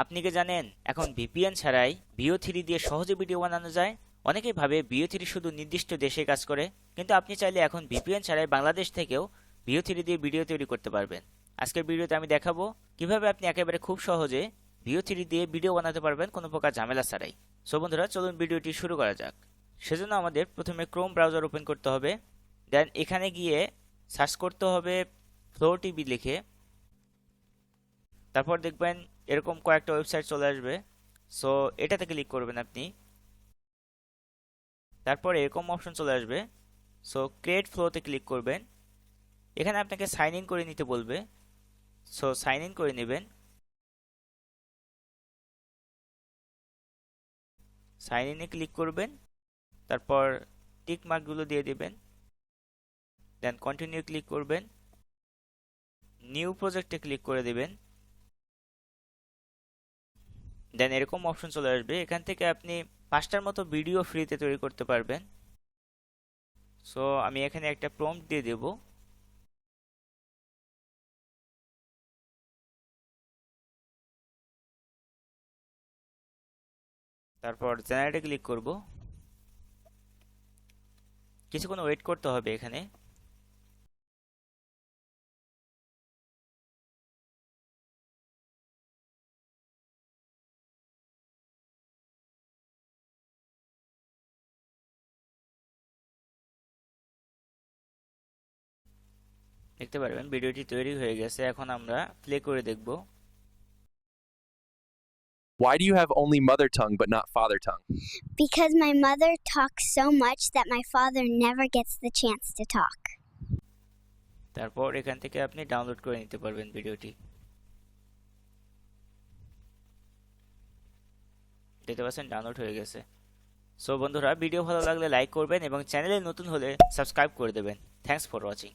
আপনি কি জানেন এখন ভিপিএন ছাড়াই ভিও3 দিয়ে সহজে ভিডিও বানানো যায়? অনেকেই ভাবে ভিও3 শুধু নির্দিষ্ট দেশে কাজ করে, কিন্তু আপনি চাইলে এখন ভিপিএন ছাড়াই বাংলাদেশ থেকেও ভিও3 দিয়ে ভিডিও তৈরি করতে পারবেন। আজকের ভিডিওতে আমি দেখাবো কিভাবে আপনি একেবারে খুব সহজে ভিও3 দিয়ে ভিডিও বানাতে পারবেন কোনো প্রকার ঝামেলা ছাড়াই। সো বন্ধুরা, চলুন ভিডিওটি শুরু করা যাক। সেজন্য আমাদের প্রথমে ক্রোম ব্রাউজার ওপেন করতে হবে। দেন এখানে গিয়ে সার্চ করতে হবে ফ্লো টিভি লিখে। তারপর দেখবেন এরকম কয়েকটা ওয়েবসাইট চলে আসবে। সো এটাতে ক্লিক করবেন আপনি। তারপর এরকম অপশন চলে আসবে। সো ক্রিয়েট ফ্লোতে ক্লিক করবেন। এখানে আপনাকে সাইন ইন করে নিতে বলবে। সো সাইন ইন করে নেবেন। সাইন ইনে ক্লিক করবেন। তারপর টিক মার্কগুলো দিয়ে দিবেন। দেন কন্টিনিউ ক্লিক করবেন। নিউ প্রজেক্টে ক্লিক করে দিবেন। দেন এরকম অপশন চলে আসবে। এখান থেকে আপনি 5টার মতো ভিডিও ফ্রিতে তৈরি করতে পারবেন। সো আমি এখানে একটা প্রম্পট দিয়ে দেব। তারপর জেনারেটে ক্লিক করব। কিছুক্ষণ ওয়েট করতে হবে এখানে। দেখতে পারবেন ভিডিওটি তৈরি হয়ে গেছে। এখন আমরা প্লে করে দেখব। Why do you have only mother tongue but not father tongue? Because my mother talks so much that my father never gets the chance to talk. তারপর এখান থেকে আপনি ডাউনলোড করে নিতে পারবেন ভিডিওটি। দেখতে পাচ্ছেন ডাউনলোড হয়ে গেছে। সো বন্ধুরা, ভিডিও ভালো লাগলে লাইক করবেন এবং চ্যানেলে নতুন হলে সাবস্ক্রাইব করে দেবেন। Thanks for watching.